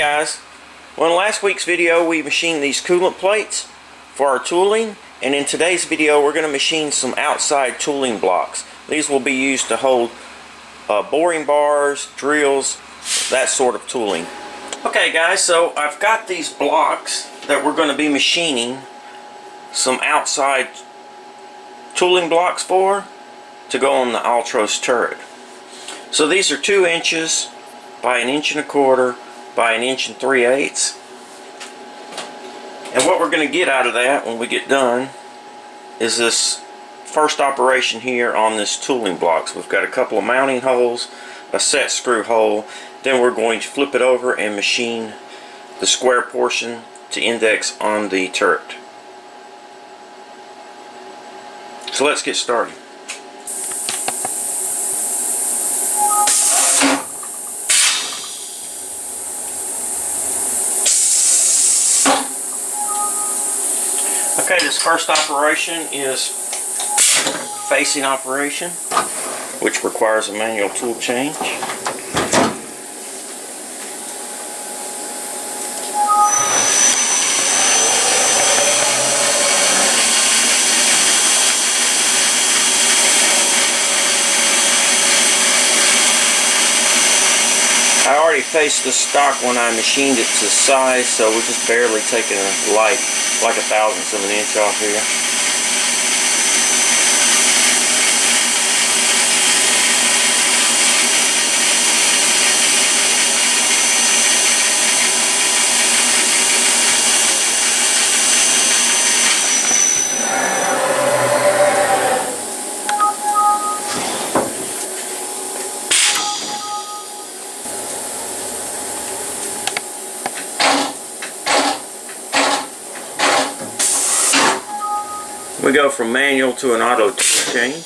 guys, well, in last week's video we machined these coolant plates for our tooling, and in today's video we're going to machine some outside tooling blocks. These will be used to hold boring bars, drills, that sort of tooling. Okay guys, so I've got these blocks that we're going to be machining some outside tooling blocks for to go on the Altaros turret. So these are 2 inches by 1 1/4 inches by 1 3/8 inches. And what we're going to get out of that when we get done is this first operation here on this tooling blocks. We've got a couple of mounting holes, a set screw hole, then we're going to flip it over and machine the square portion to index on the turret. So let's get started. Okay, this first operation is facing operation, which requires a manual tool change. I already faced the stock when I machined it to size, so we're just barely taking a light, like 1/1000th of an inch off here. We go from manual to an auto tool change.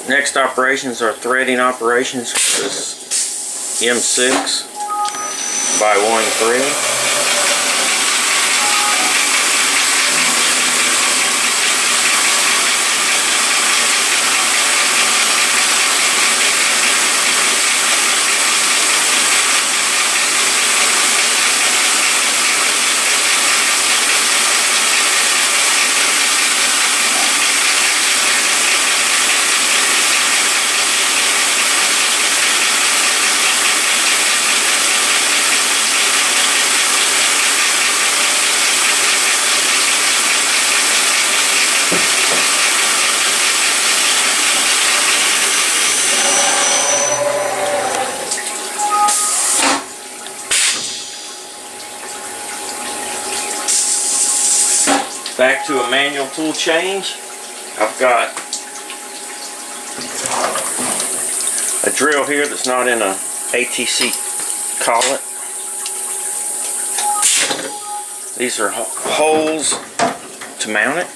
Next operations are threading operations for this M6 by 1 thread. Back to a manual tool change. I've got a drill here that's not in a ATC collet. These are holes to mount it.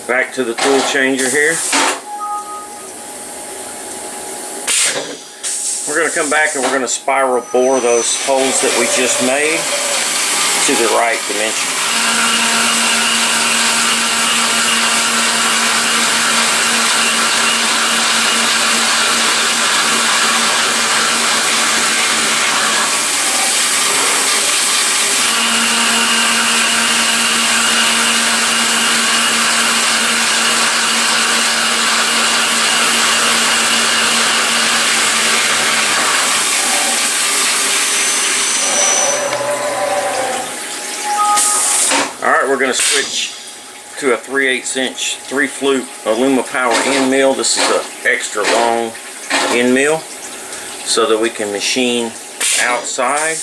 Back to the tool changer here. We're going to come back and we're going to spiral bore those holes that we just made to the right dimension. We're going to switch to a 3/8 inch 3-flute Aluma Power end mill. This is an extra long end mill so that we can machine outside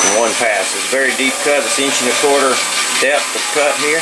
in one pass. It's a very deep cut. It's 1.25 inch depth of cut here.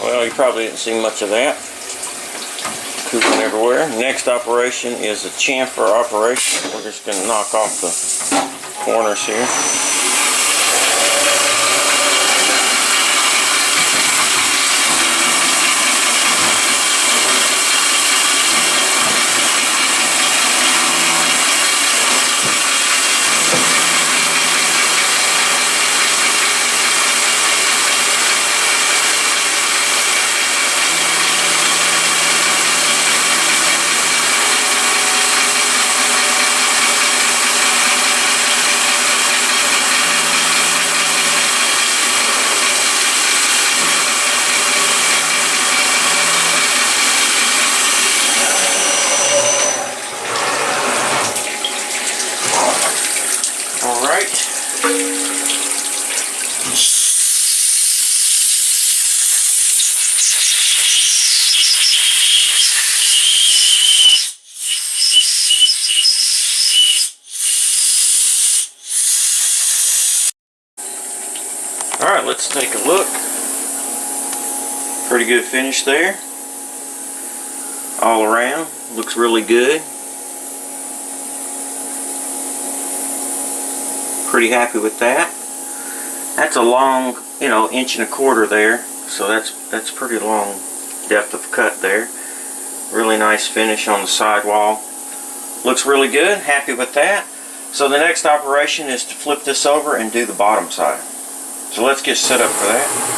Well, you probably didn't see much of that. Cooking everywhere. Next operation is a chamfer operation. We're just going to knock off the corners here. Alright, let's take a look. Pretty good finish there. All around. Looks really good. Pretty happy with that. That's a long, 1.25 inches there. So that's pretty long depth of cut there. Really nice finish on the sidewall. Looks really good. Happy with that. So the next operation is to flip this over and do the bottom side. So let's get set up for that.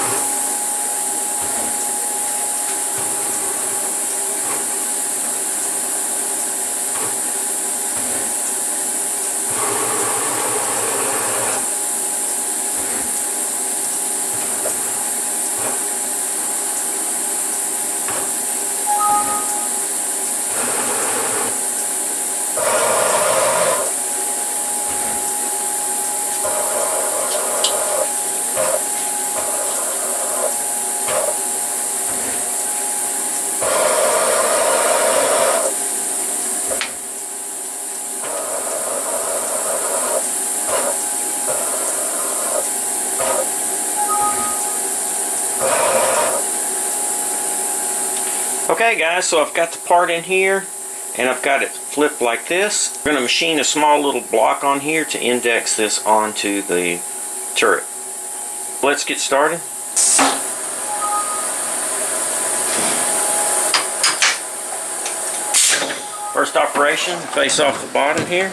Okay guys, so I've got the part in here and I've got it flipped like this. We're going to machine a small little block on here to index this onto the turret. Let's get started. First operation, face off the bottom here.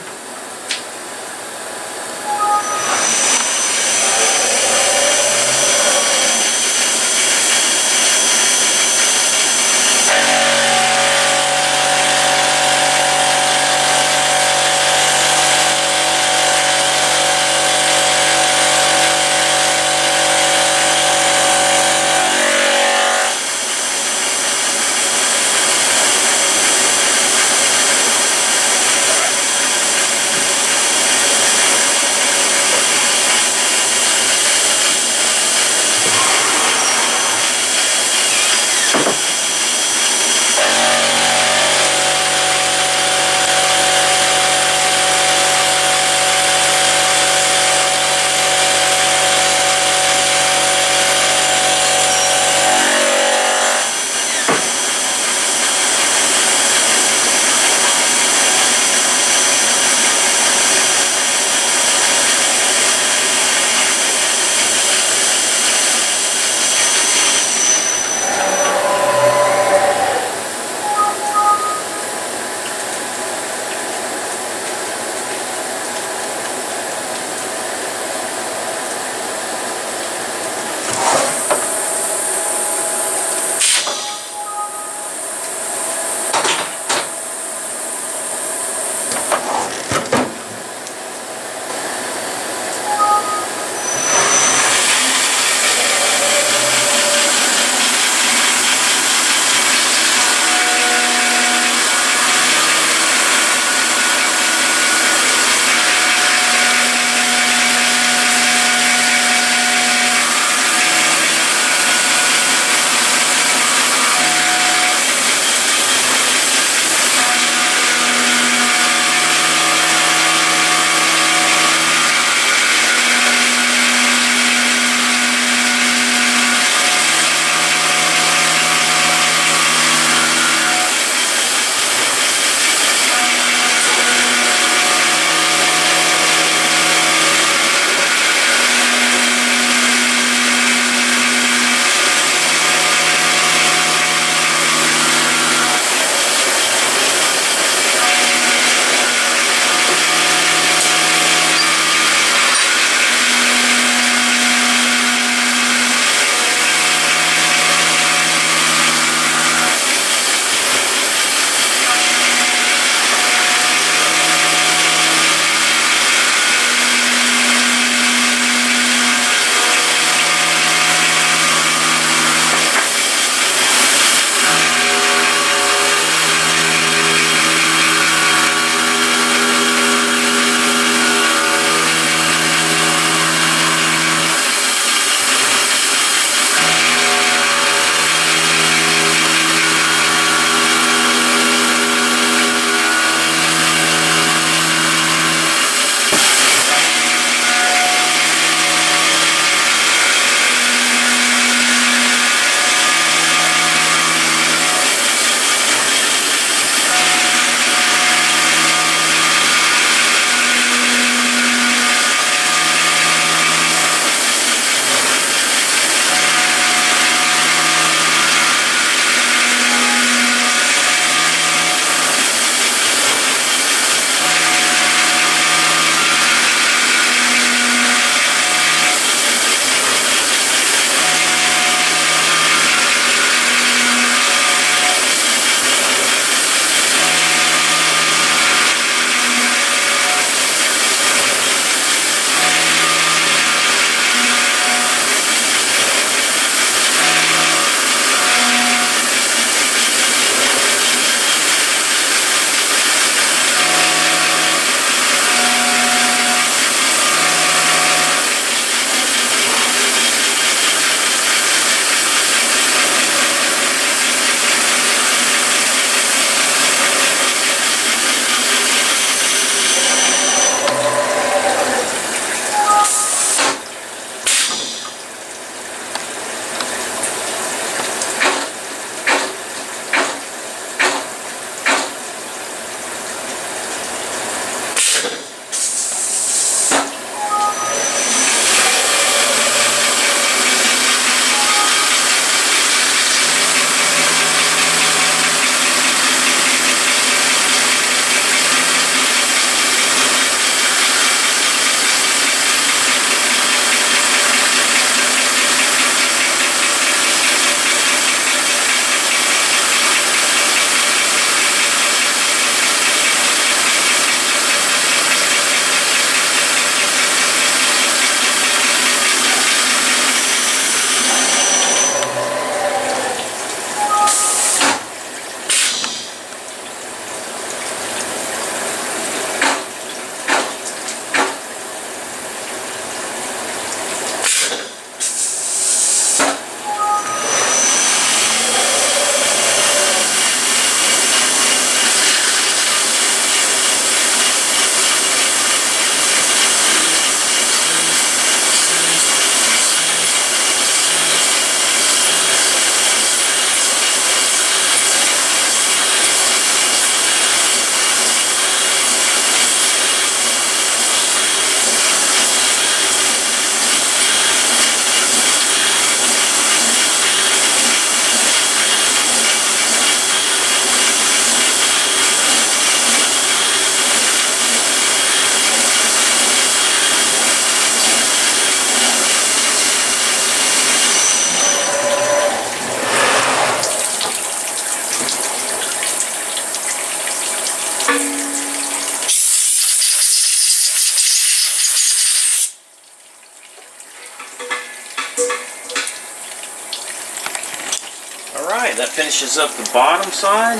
Alright, that finishes up the bottom side.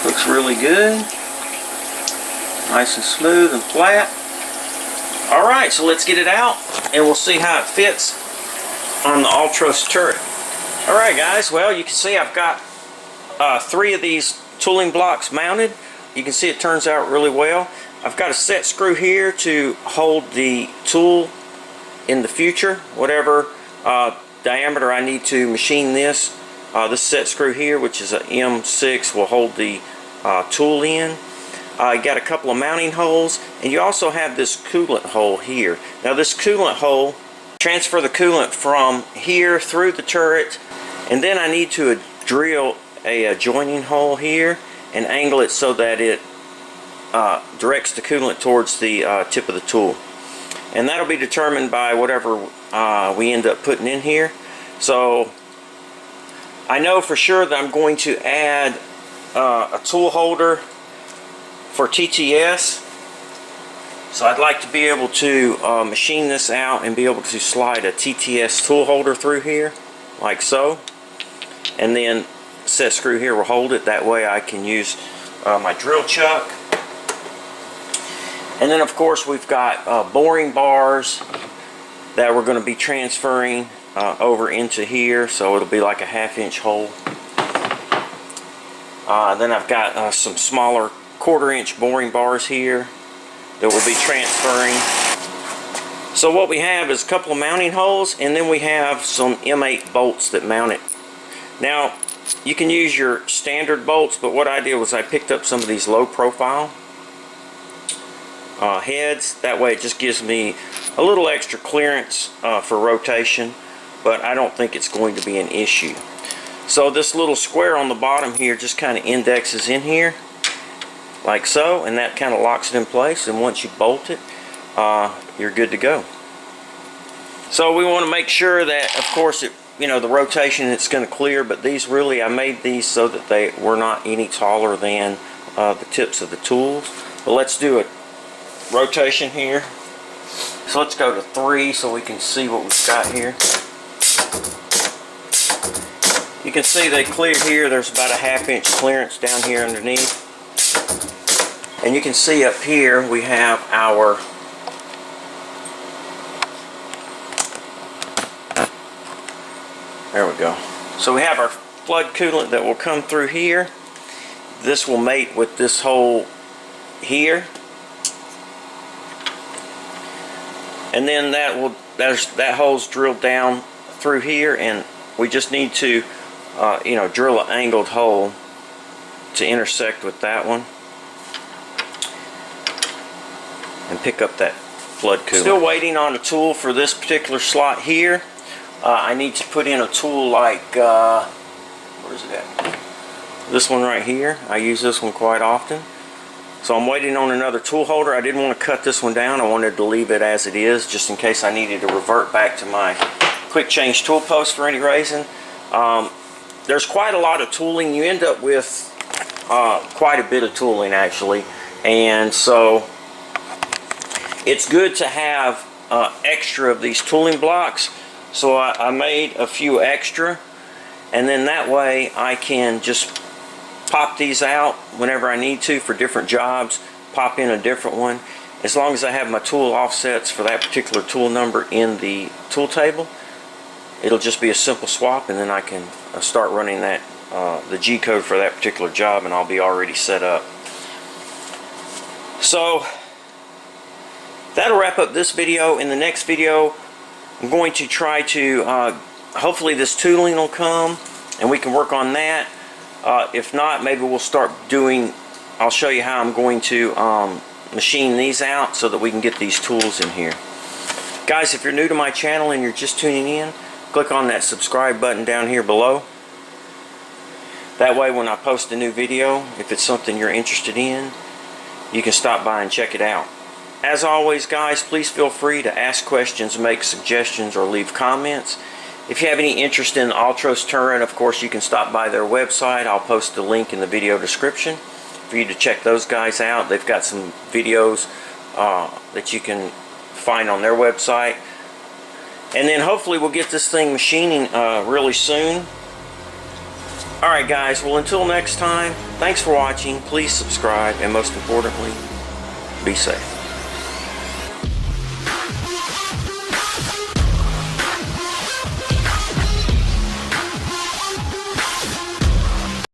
Looks really good. Nice and smooth and flat. Alright, so let's get it out and we'll see how it fits on the Altaros turret. Alright guys, well you can see I've got 3 of these tooling blocks mounted. You can see it turns out really well. I've got a set screw here to hold the tool in the future, whatever diameter I need to machine this. This set screw here, which is a M6, will hold the tool in. You got a couple of mounting holes, and you also have this coolant hole here. Now this coolant hole, transfer the coolant from here through the turret, and then I need to drill a joining hole here and angle it so that it directs the coolant towards the tip of the tool. And that'll be determined by whatever we end up putting in here. So I know for sure that I'm going to add a tool holder for TTS. So I'd like to be able to machine this out and be able to slide a TTS tool holder through here, like so. And then set screw here will hold it. That way I can use my drill chuck. And then of course we've got boring bars that we're going to be transferring over into here, so it'll be like a 1/2 inch hole. Then I've got some smaller 1/4 inch boring bars here that we'll be transferring. So what we have is a couple of mounting holes, and then we have some M8 bolts that mount it. Now you can use your standard bolts, but what I did was I picked up some of these low profile heads. That way it just gives me a little extra clearance for rotation, but I don't think it's going to be an issue. So this little square on the bottom here just kind of indexes in here like so, and that kind of locks it in place, and once you bolt it, you're good to go. So we want to make sure that of course it, you know, the rotation, it's going to clear, but these really, I made these so that they were not any taller than the tips of the tools. But let's do a rotation here. So let's go to 3 so we can see what we've got here. You can see they clear here. There's about a 1/2 inch clearance down here underneath. And you can see up here we have our there we go. So we have our flood coolant that will come through here. This will mate with this hole here. And then that hole's drilled down through here, and we just need to you know, drill an angled hole to intersect with that one and pick up that flood coolant. Still waiting on a tool for this particular slot here. I need to put in a tool like where is it at? This one right here. I use this one quite often. So I'm waiting on another tool holder. I didn't want to cut this one down. I wanted to leave it as it is, just in case I needed to revert back to my quick change tool post for any reason. There's quite a lot of tooling. You end up with quite a bit of tooling actually, and so it's good to have extra of these tooling blocks. So I made a few extra, and then that way I can just pop these out whenever I need to for different jobs, pop in a different one. As long as I have my tool offsets for that particular tool number in the tool table, it'll just be a simple swap, and then I can start running that the G code for that particular job, and I'll be already set up. So that'll wrap up this video. In the next video I'm going to try to hopefully this tooling will come and we can work on that. If not, maybe we'll start doing, I'll show you how I'm going to machine these out so that we can get these tools in here. Guys, if you're new to my channel and you're just tuning in, click on that subscribe button down here below. That way when I post a new video, if it's something you're interested in, you can stop by and check it out. As always guys, please feel free to ask questions, make suggestions, or leave comments. If you have any interest in the Altaros turret, of course you can stop by their website. I'll post the link in the video description for you to check those guys out. They've got some videos that you can find on their website. And then hopefully we'll get this thing machining really soon. Alright guys, well until next time, thanks for watching, please subscribe, and most importantly, be safe.